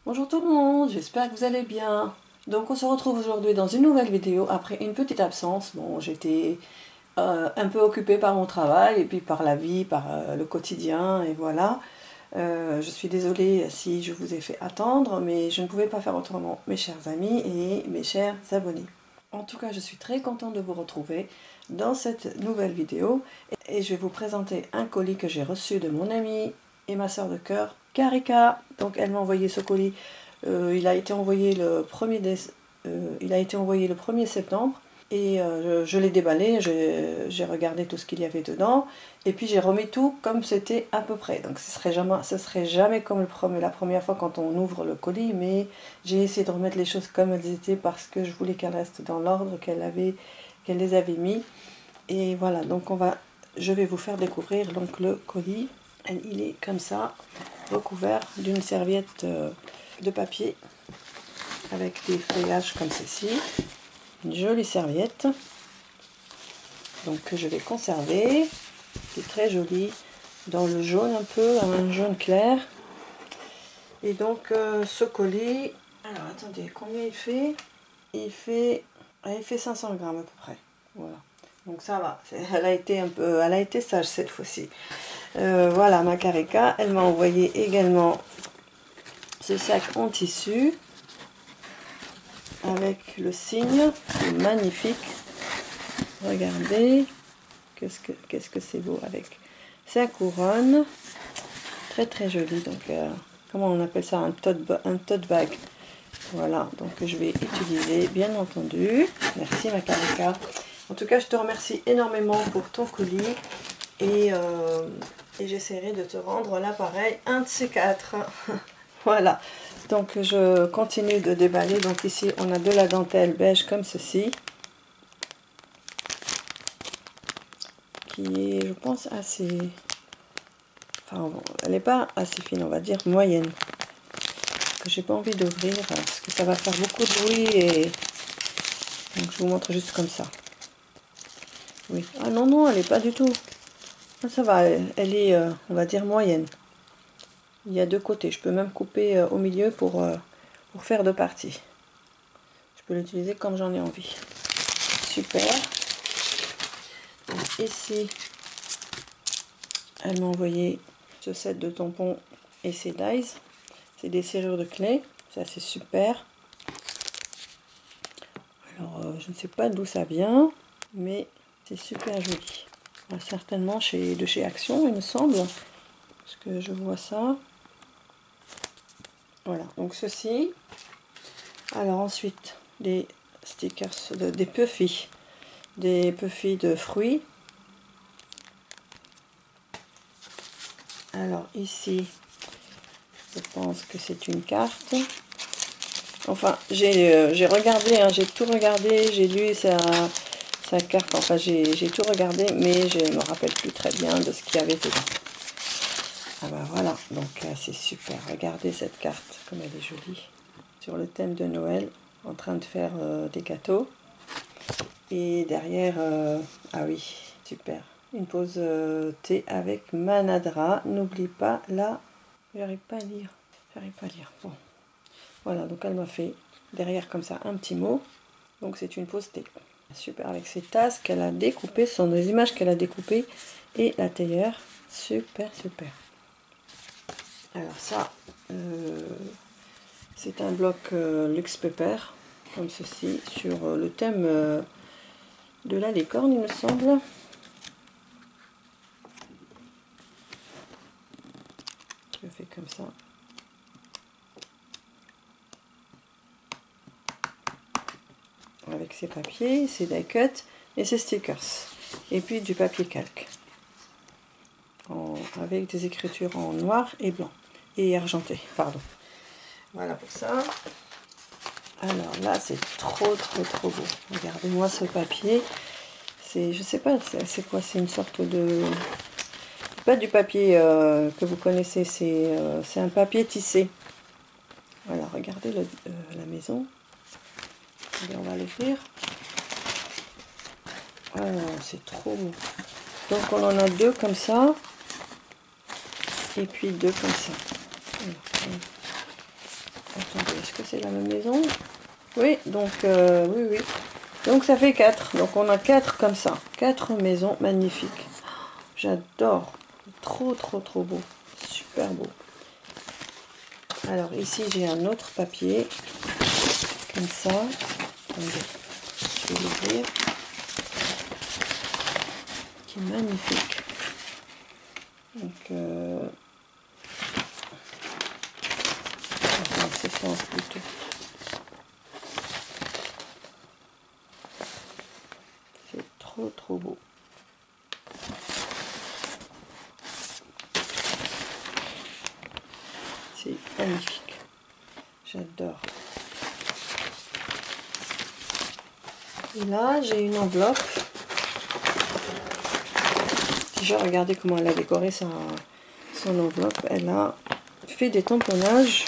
Bonjour tout le monde, j'espère que vous allez bien. Donc on se retrouve aujourd'hui dans une nouvelle vidéo après une petite absence. Bon, j'étais un peu occupée par mon travail et puis par la vie, par le quotidien et voilà. Je suis désolée si je vous ai fait attendre, mais je ne pouvais pas faire autrement, mes chers amis et mes chers abonnés. En tout cas, je suis très contente de vous retrouver dans cette nouvelle vidéo et je vais vous présenter un colis que j'ai reçu de mon amie et ma soeur de cœur, Karika. Donc elle m'a envoyé ce colis, il a été envoyé le 1er septembre et je l'ai déballé, j'ai regardé tout ce qu'il y avait dedans et puis j'ai remis tout comme c'était à peu près. Donc ce serait jamais comme la première fois quand on ouvre le colis, mais j'ai essayé de remettre les choses comme elles étaient parce que je voulais qu'elles restent dans l'ordre qu'elle les avait mis. Et voilà, donc je vais vous faire découvrir donc le colis. Il est comme ça, recouvert d'une serviette de papier avec des feuillages comme ceci. Une jolie serviette, donc que je vais conserver, qui est très jolie, dans le jaune un peu, un jaune clair. Et donc ce colis, alors attendez, combien il fait? Il fait 500 grammes à peu près, voilà. Donc ça va, elle a été sage cette fois-ci. Voilà ma Karika, elle m'a envoyé également ce sac en tissu avec le signe, c'est magnifique. Regardez, qu'est-ce que c'est beau avec sa couronne, très très joli. Donc comment on appelle ça, un tote bag. Voilà, donc je vais utiliser bien entendu. Merci ma Karika. En tout cas, je te remercie énormément pour ton colis et j'essaierai de te rendre l'appareil un de ces quatre. Voilà, donc je continue de déballer. Donc ici, on a de la dentelle beige comme ceci, qui est, je pense, assez... Enfin, elle n'est pas assez fine, on va dire moyenne. Que j'ai pas envie d'ouvrir parce que ça va faire beaucoup de bruit et... Donc je vous montre juste comme ça. Oui. Ah non, non, elle n'est pas du tout. Ah, ça va, elle est, on va dire, moyenne. Il y a deux côtés. Je peux même couper au milieu pour faire deux parties. Je peux l'utiliser comme j'en ai envie. Super. Donc, ici, elle m'a envoyé ce set de tampons et ces dies. C'est des serrures de clés. Ça, c'est super. Alors, je ne sais pas d'où ça vient, mais c'est super joli. Certainement de chez Action, il me semble. Parce que je vois ça. Voilà, donc ceci. Alors ensuite, des stickers, des puffy de fruits. Alors ici, je pense que c'est une carte. Enfin, j'ai regardé, hein, j'ai tout regardé, j'ai lu sa carte, enfin j'ai tout regardé, mais je ne me rappelle plus très bien de ce qu'il y avait dedans. Ah bah voilà, donc c'est super. Regardez cette carte, comme elle est jolie. Sur le thème de Noël, en train de faire des gâteaux. Et derrière, ah oui, super. Une pause thé avec Manadra. N'oublie pas là, j'arrive pas à lire. J'arrive pas à lire. Bon, voilà, donc elle m'a fait derrière comme ça un petit mot. Donc c'est une pause thé. Super, avec ses tasses qu'elle a découpées, ce sont des images qu'elle a découpées et la théière. Super, super. Alors ça, c'est un bloc Luxe Pepper, comme ceci, sur le thème de la licorne, il me semble. Je fais comme ça. Avec ses papiers, ses die cuts et ses stickers. Et puis du papier calque. Avec des écritures en noir et blanc. Et argenté, pardon. Voilà pour ça. Alors là, c'est trop beau. Regardez-moi ce papier. C'est, je sais pas, c'est quoi? C'est une sorte de... Pas du papier que vous connaissez, c'est un papier tissé. Voilà, regardez la maison. Et on va l'ouvrir. Oh, c'est trop beau. Donc on en a deux comme ça. Et puis deux comme ça. Attendez, est-ce que c'est la même maison? Oui, donc oui, oui. Donc ça fait 4. Donc on a 4 comme ça. 4 maisons magnifiques. J'adore. Trop, trop, trop beau. Super beau. Alors ici, j'ai un autre papier. Comme ça. Attendez, je vais l'ouvrir. Qui est magnifique. Donc, dans ce sens plutôt. C'est trop, trop beau. C'est magnifique. J'adore. Et là, j'ai une enveloppe. Déjà, regardez comment elle a décoré son enveloppe. Elle a fait des tamponnages.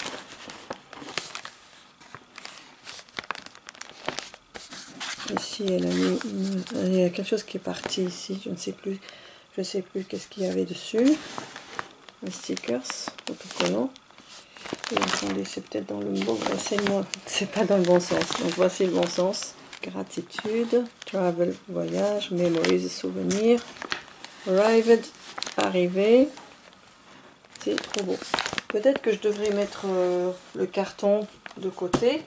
Ici, elle a mis il y a quelque chose qui est parti ici. Je ne sais plus. Je sais plus qu'est-ce qu'il y avait dessus. Les stickers, autocollants. Et attendez, c'est peut-être dans le bon. C'est pas dans le bon sens. Donc voici le bon sens. Gratitude, travel, voyage, memories, souvenirs, arrived, arrivé. C'est trop beau. Peut-être que je devrais mettre le carton de côté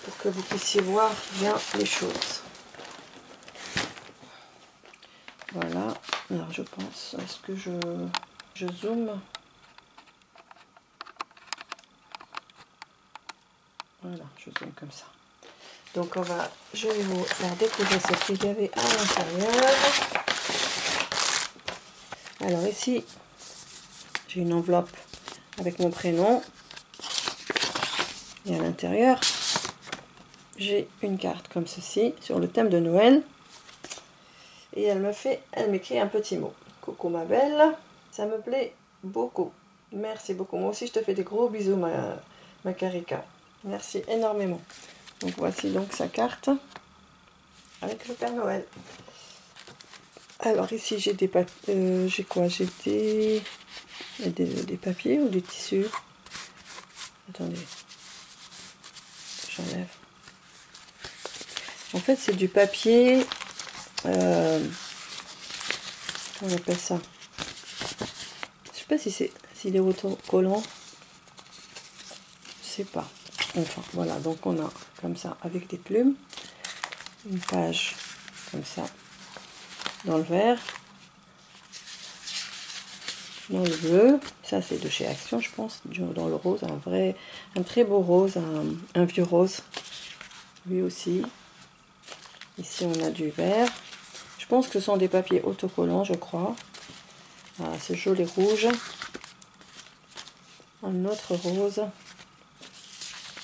pour que vous puissiez voir bien les choses. Voilà. Alors je pense, est-ce que je zoome? Voilà, je zoome comme ça. Donc je vais vous faire découvrir ce qu'il y avait à l'intérieur. Alors ici, j'ai une enveloppe avec mon prénom. Et à l'intérieur, j'ai une carte comme ceci sur le thème de Noël. Et elle m'écrit un petit mot. Coucou ma belle, ça me plaît beaucoup. Merci beaucoup. Moi aussi je te fais des gros bisous ma Karika. Merci énormément. Donc voici donc sa carte avec le Père Noël. Alors ici j'ai des papiers. J'ai quoi? J'ai des papiers ou des tissus? Attendez. J'enlève. En fait c'est du papier. On appelle ça. Je sais pas s'il est autocollant. Je sais pas. Enfin voilà, donc on a comme ça avec des plumes une page comme ça dans le vert, dans le bleu, ça c'est de chez Action je pense, dans le rose, un très beau rose, un vieux rose, lui aussi. Ici on a du vert, je pense que ce sont des papiers autocollants je crois. Voilà, ce joli rouge, un autre rose,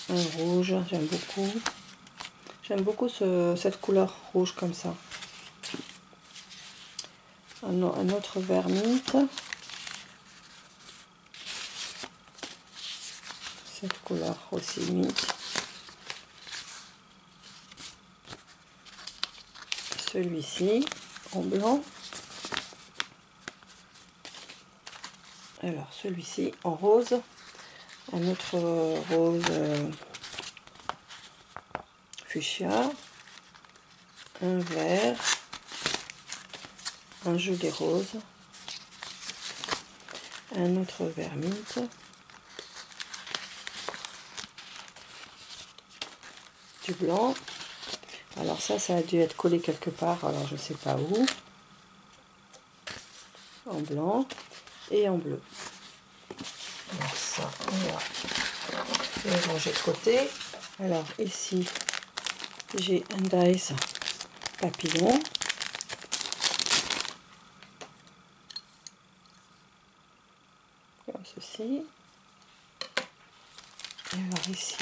un rouge, j'aime beaucoup cette couleur rouge comme ça. Un autre vert mint, cette couleur aussi mint. Celui-ci en blanc. Alors celui-ci en rose. Un autre rose fuchsia. Un vert. Un joli rose. Un autre vert mint. Du blanc. Alors ça a dû être collé quelque part, alors je sais pas où. En blanc et en bleu. Alors ça, on va le ranger de côté. Alors ici, j'ai un dice papillon. Comme ceci. Et alors ici,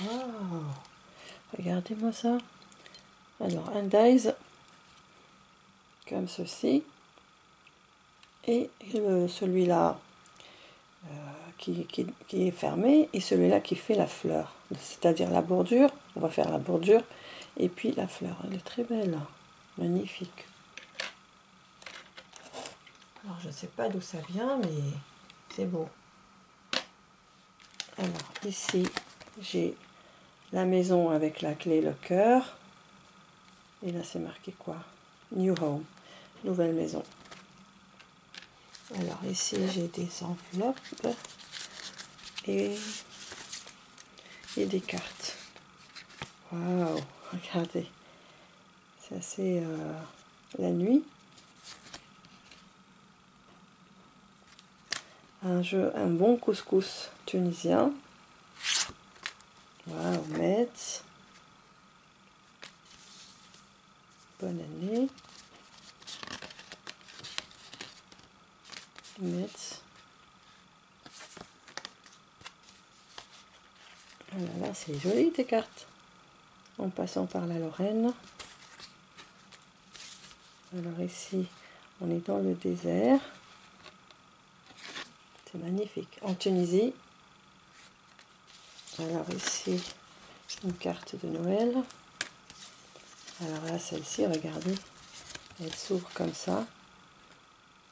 wow, regardez-moi ça. Alors un dice comme ceci. Et celui-là qui est fermé et celui-là qui fait la fleur, c'est-à-dire la bordure. On va faire la bordure et puis la fleur. Elle est très belle, magnifique. Alors je ne sais pas d'où ça vient, mais c'est beau. Alors ici j'ai la maison avec la clé, le cœur. Et là c'est marqué quoi? New Home, nouvelle maison. Alors ici j'ai des enveloppes et des cartes. Waouh, regardez. Ça c'est la nuit. Un bon couscous tunisien. Waouh, Metz. Bonne année. Metz. Oh là là, c'est joli tes cartes. En passant par la Lorraine. Alors ici, on est dans le désert. C'est magnifique. En Tunisie. Alors ici, une carte de Noël. Alors là, celle-ci, regardez. Elle s'ouvre comme ça.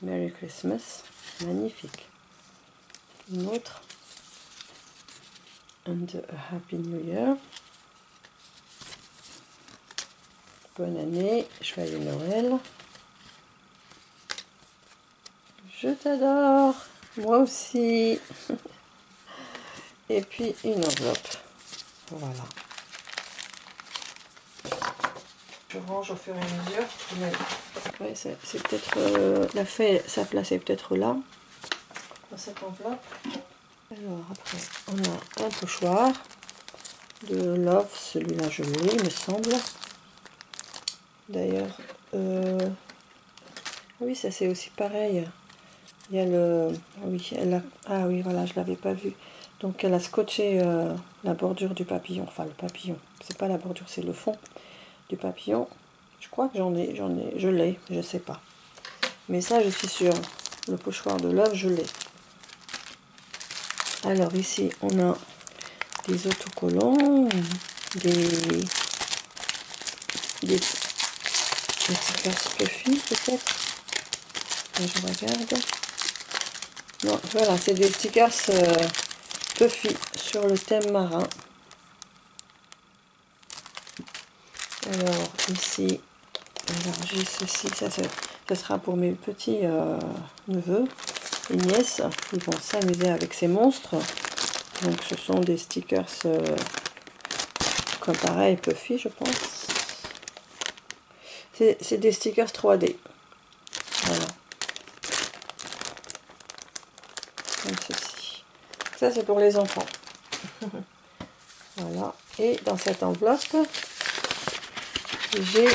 Merry Christmas. Magnifique. Une autre. And a Happy New Year. Bonne année, joyeux Noël. Je t'adore. Moi aussi. Et puis une enveloppe. Voilà. Je range au fur et à mesure. Mais... ouais, c'est peut-être la fée, sa place est peut-être là, dans cette enveloppe. Alors après, on a un pochoir de Love. Celui-là, je l'ai, il me semble. D'ailleurs, oui, ça c'est aussi pareil. Il y a le... oui, elle a... ah oui, voilà, je l'avais pas vu. Donc elle a scotché la bordure du papillon. Enfin, le papillon. C'est pas la bordure, c'est le fond du papillon. Je crois que je l'ai, je sais pas. Mais ça, je suis sûre. Le pochoir de Love, je l'ai. Alors ici, on a des autocollants, des stickers Puffy peut-être. Je regarde. Non, voilà, c'est des stickers Puffy sur le thème marin. Alors ici, j'ai ceci, ça sera pour mes petits neveux et nièces. Ils vont s'amuser avec ces monstres. Donc ce sont des stickers comme pareil Puffy, je pense. C'est des stickers 3D. Voilà. Comme ceci. Ça c'est pour les enfants. Voilà. Et dans cette enveloppe, j'ai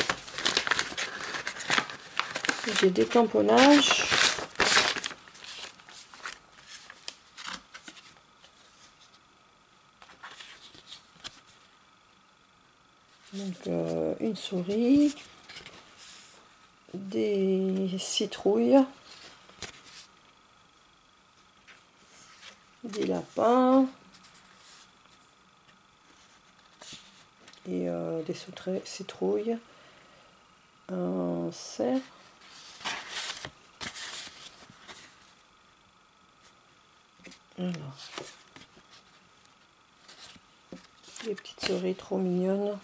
des tamponnages. Donc une souris, des citrouilles, des lapins et des citrouilles, un cerf. Alors, des petites souris trop mignonnes.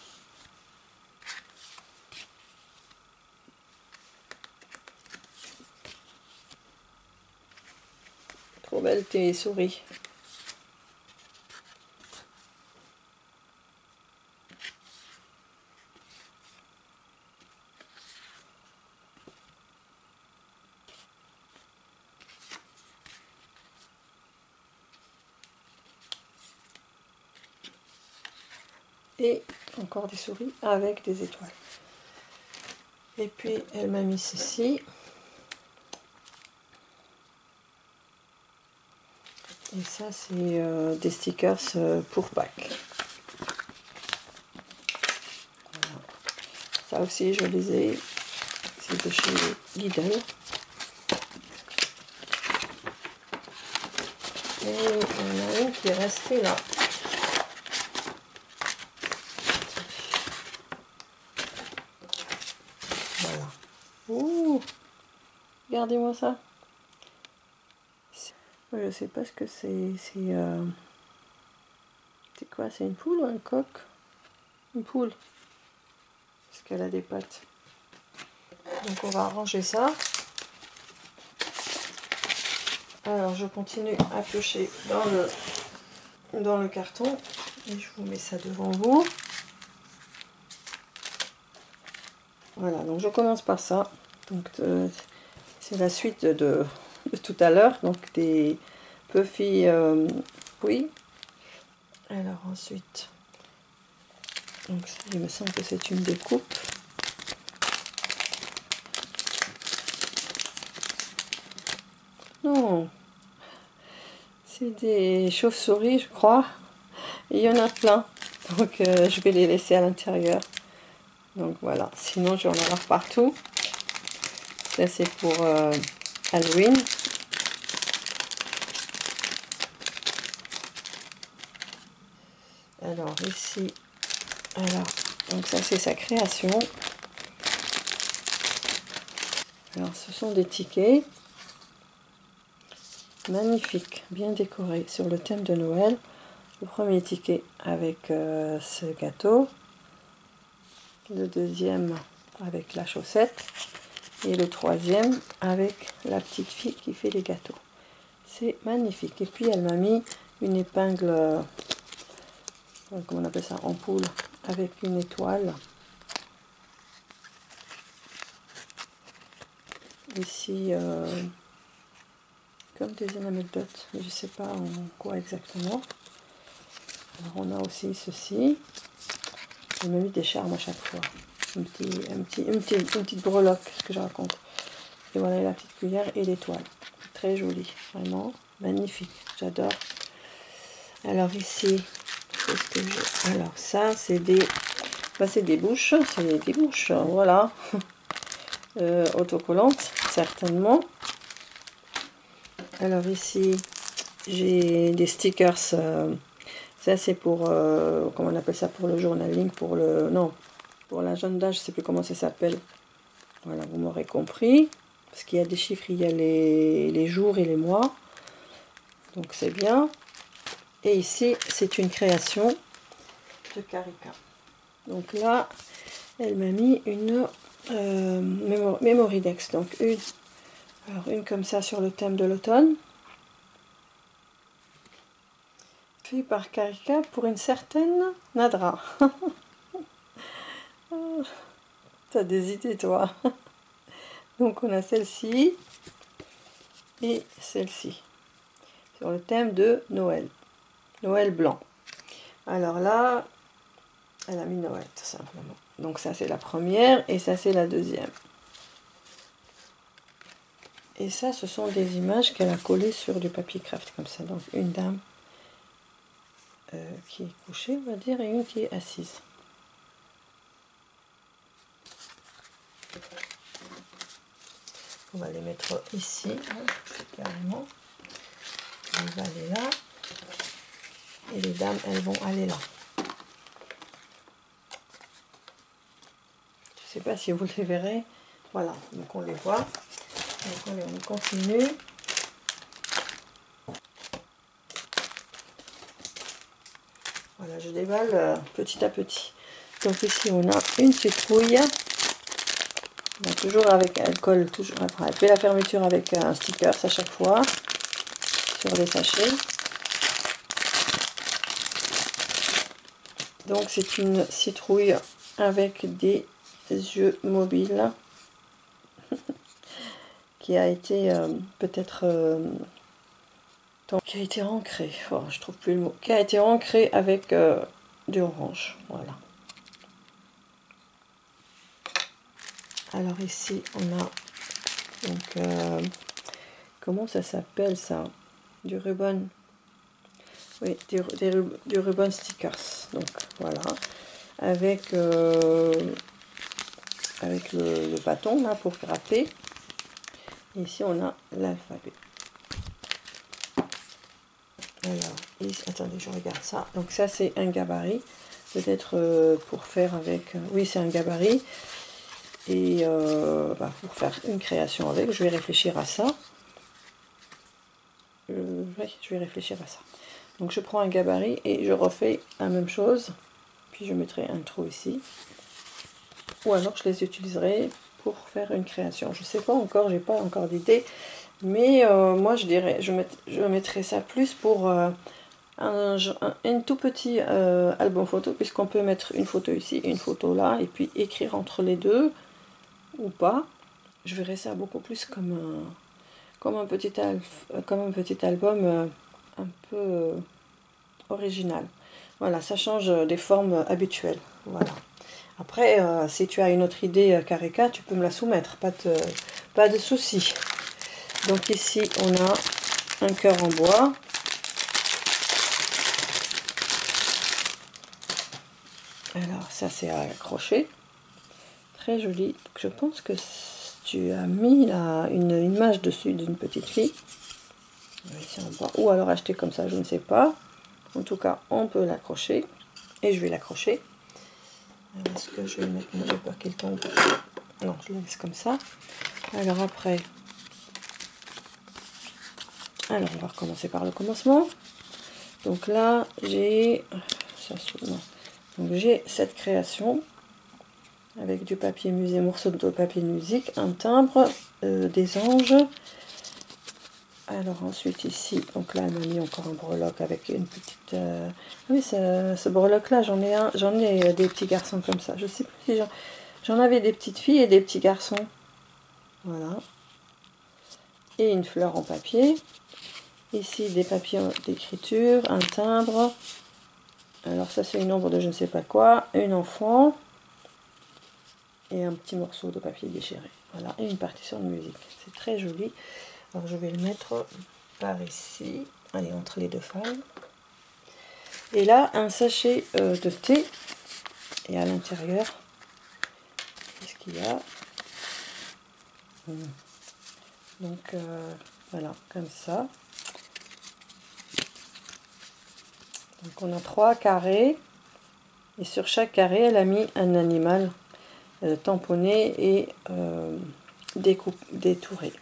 Trop belles tes souris. Et encore des souris avec des étoiles. Et puis elle m'a mis ceci. Et ça c'est des stickers pour Pâques. Voilà. Ça aussi je les ai. C'est de chez Lidl. Et il y en a une qui est restée là. Voilà. Ouh, regardez-moi ça. Je sais pas ce que c'est. C'est quoi? C'est une poule ou un coq? Une poule. Parce qu'elle a des pattes. Donc on va ranger ça. Alors je continue à piocher dans le carton. Et je vous mets ça devant vous. Voilà, donc je commence par ça. Donc c'est la suite de tout à l'heure. Donc des Puffy oui. Alors ensuite, donc il me semble que c'est une découpe. Non, c'est des chauves-souris, je crois. Et il y en a plein. Donc je vais les laisser à l'intérieur. Donc voilà, sinon je vais en avoir partout. Ça c'est pour Halloween. Alors ici, alors, donc ça c'est sa création. Alors ce sont des tickets magnifiques, bien décorés sur le thème de Noël. Le premier ticket avec ce gâteau, le deuxième avec la chaussette et le troisième avec la petite fille qui fait les gâteaux. C'est magnifique. Et puis elle m'a mis une épingle, comment on appelle ça, ampoule, avec une étoile. Ici, comme des anecdotes, mais je ne sais pas en quoi exactement. Alors on a aussi ceci. Elle m'a mis des charmes à chaque fois. Une petite breloque, ce que je raconte. Et voilà la petite cuillère et l'étoile. Très jolie, vraiment magnifique. J'adore. Alors ici, alors ça c'est des, c'est des bouches, voilà, autocollantes certainement. Alors ici j'ai des stickers. Ça c'est pour comment on appelle ça, pour le journaling, pour le pour l'agenda, je sais plus comment ça s'appelle. Voilà, vous m'aurez compris. Parce qu'il y a des chiffres, il y a les jours et les mois. Donc c'est bien. Et ici, c'est une création de Karika. Donc là, elle m'a mis une Memory Dex. Donc une comme ça sur le thème de l'automne. Fait par Karika pour une certaine Nadra. T'as des idées, toi. Donc on a celle-ci et celle-ci. Sur le thème de Noël. Noël blanc. Alors là, elle a mis Noël tout simplement. Donc ça c'est la première et ça c'est la deuxième. Et ça ce sont des images qu'elle a collées sur du papier craft comme ça. Donc une dame qui est couchée on va dire et une qui est assise. On va les mettre ici, carrément. On va aller là. Et les dames elles vont aller là. Je sais pas si vous les verrez. Voilà, donc on les voit. Donc on continue. Voilà, je déballe petit à petit. Donc ici on a une citrouille. Donc toujours avec, elle colle toujours, après elle fait la fermeture avec un sticker à chaque fois sur les sachets. Donc c'est une citrouille avec des yeux mobiles qui a été peut-être qui a été ancrée, oh, je trouve plus le mot, qui a été ancrée avec du orange, voilà. Alors ici on a donc comment ça s'appelle ça, du ruban, oui, du ruban stickers, donc voilà, avec avec le bâton là pour grapper. Et ici on a l'alphabet. Alors attendez, je regarde ça. Donc ça c'est un gabarit, peut-être pour faire avec, oui c'est un gabarit. Et pour faire une création avec, je vais réfléchir à ça. oui, je vais réfléchir à ça. Donc je prends un gabarit et je refais la même chose. Puis je mettrai un trou ici. Ou alors je les utiliserai pour faire une création. Je sais pas encore, j'ai pas encore d'idée. Mais moi je dirais, je mettrai ça plus pour un tout petit album photo. Puisqu'on peut mettre une photo ici et une photo là. Et puis écrire entre les deux. Ou pas. Je verrai ça beaucoup plus comme un petit album un peu original. Voilà, ça change des formes habituelles. Voilà. Après, si tu as une autre idée, Karika, tu peux me la soumettre, pas de souci. Donc ici, on a un cœur en bois. Alors, ça c'est à accrocher. Très joli. Donc, je pense que tu as mis là une image dessus d'une petite fille. Ici en bas. Ou alors acheter comme ça, je ne sais pas. En tout cas, on peut l'accrocher. Et je vais l'accrocher. Est-ce que je vais le mettre? J'ai peur qu'il tombe. Non, je le laisse comme ça. Alors après, on va recommencer par le commencement. Donc là, j'ai cette création avec du papier musée, morceau de papier musique, un timbre, des anges. Alors ensuite ici, donc là elle m'a mis encore un breloque avec une petite... Oui, ce breloque là, j'en ai des petits garçons comme ça. Je sais plus si j'en avais des petites filles et des petits garçons. Voilà. Et une fleur en papier. Ici des papiers d'écriture, un timbre. Alors ça c'est une ombre de je ne sais pas quoi, une enfant. Et un petit morceau de papier déchiré. Voilà, et une partition de musique. C'est très joli. Alors je vais le mettre par ici. Allez, entre les deux feuilles. Et là, un sachet de thé. Et à l'intérieur, qu'est-ce qu'il y a? Donc voilà, comme ça. Donc on a 3 carrés. Et sur chaque carré, elle a mis un animal tamponné et détouré.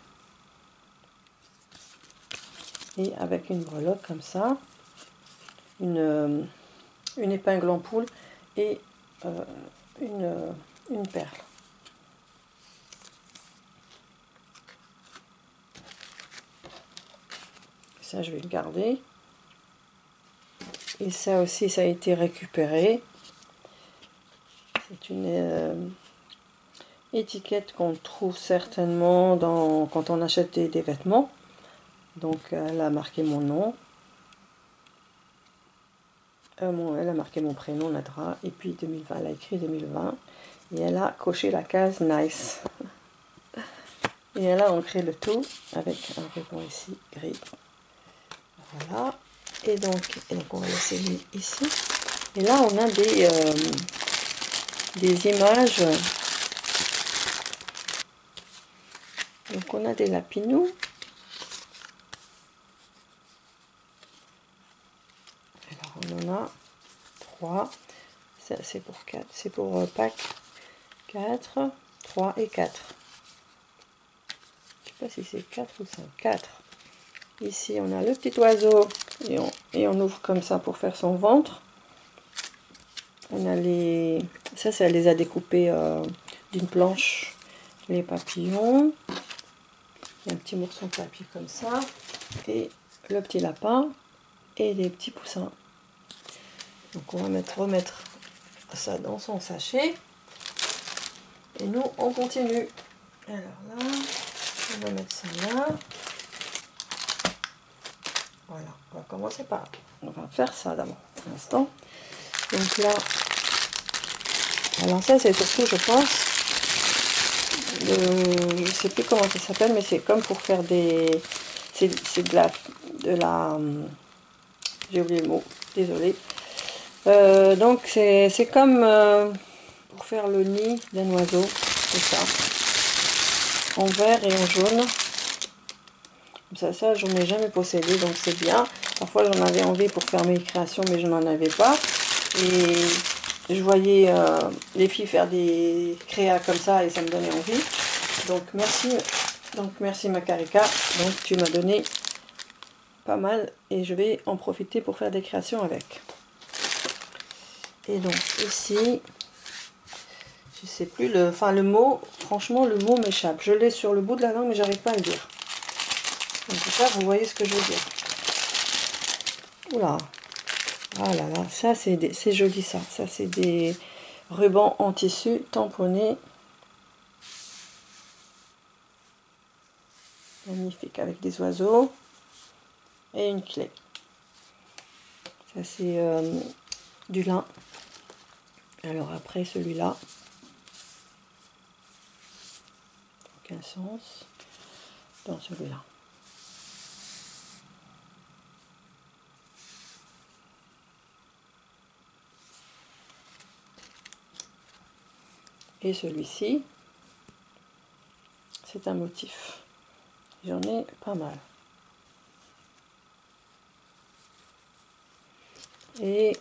Et avec une breloque comme ça, une épingle en poule et une perle. Ça, je vais le garder. Et ça aussi, ça a été récupéré. C'est une étiquette qu'on trouve certainement quand on achète des vêtements. Donc, elle a marqué mon nom. Elle a marqué mon prénom, Nadra. Et puis 2020, elle a écrit 2020. Et elle a coché la case Nice. Et elle a ancré le tout avec un ruban ici, gris. Voilà. Et donc on va laisser lui ici. Et là, on a des images. Donc, on a des lapinous. Alors, on en a 3. C'est pour 4. C'est pour Pâques 4, 3 et 4. Je ne sais pas si c'est 4 ou 5. 4. Ici, on a le petit oiseau. Et on ouvre comme ça pour faire son ventre. On a ça elle les a découpés d'une planche. Les papillons. Il y a un petit morceau de papier comme ça. Et le petit lapin. Et des petits poussins. Donc on va remettre ça dans son sachet. Et nous, on continue. Alors là, on va mettre ça là. Voilà, on va commencer par... On va faire ça d'abord, pour l'instant. Donc là, alors ça c'est surtout, je pense, je sais plus comment ça s'appelle, mais c'est comme pour faire des... C'est de la... J'ai oublié le mot, désolé. Donc c'est comme pour faire le nid d'un oiseau, c'est ça. En vert et en jaune. Ça, j'en ai jamais possédé, donc c'est bien. Parfois, j'en avais envie pour faire mes créations, mais je n'en avais pas. Et je voyais les filles faire des créas comme ça, et ça me donnait envie. Donc, merci ma Karika. Donc, tu m'as donné pas mal et je vais en profiter pour faire des créations avec. Et donc ici, je sais plus le mot, franchement le mot m'échappe. Je l'ai sur le bout de la langue mais j'arrive pas à le dire. En tout cas, vous voyez ce que je veux dire. Oula, ah là là, ça c'est joli ça. Ça c'est des rubans en tissu tamponnés. Magnifique, avec des oiseaux et une clé. Ça c'est du lin. Alors après celui-là, aucun sens dans celui-là. Et celui-ci, c'est un motif. J'en ai pas mal. Et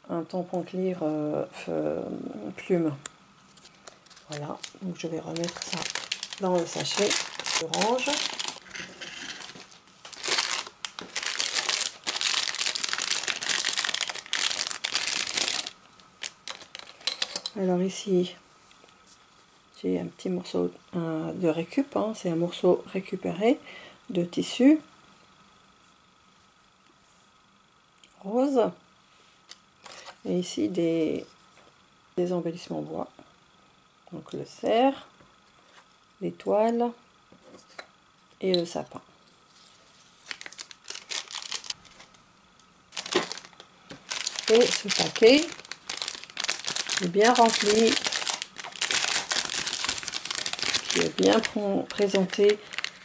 un tampon clear plume. Voilà, donc je vais remettre ça dans le sachet orange. Alors ici, j'ai un petit morceau de récup, hein, c'est un morceau récupéré de tissu rose. Et ici des embellissements bois. Donc le cerf, l'étoile et le sapin. Et ce paquet est bien rempli, qui est bien présenté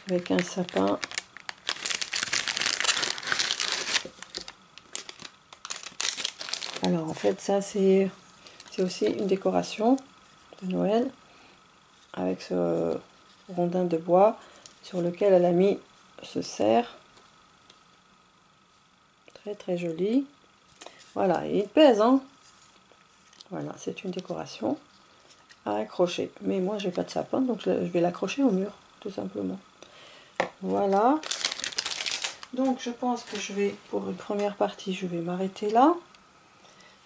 avec un sapin. Alors en fait ça c'est aussi une décoration de Noël avec ce rondin de bois sur lequel elle a mis ce cerf. Très très joli. Voilà, et il pèse, hein. Voilà, c'est une décoration à accrocher. Mais moi j'ai pas de sapin, donc je vais l'accrocher au mur, tout simplement. Voilà. Donc je pense que je vais, pour une première partie, je vais m'arrêter là.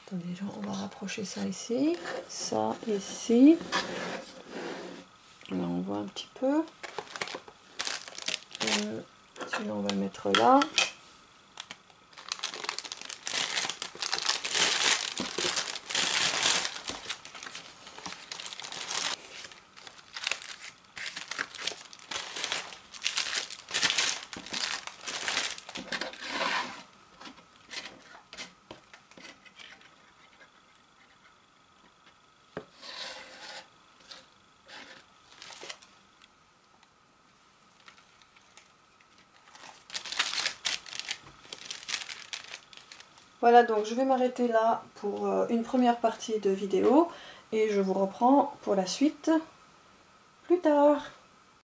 Attendez, on va rapprocher ça ici, ça ici. Là on voit un petit peu. Celui-là on va le mettre là. Voilà, donc je vais m'arrêter là pour une première partie de vidéo et je vous reprends pour la suite plus tard.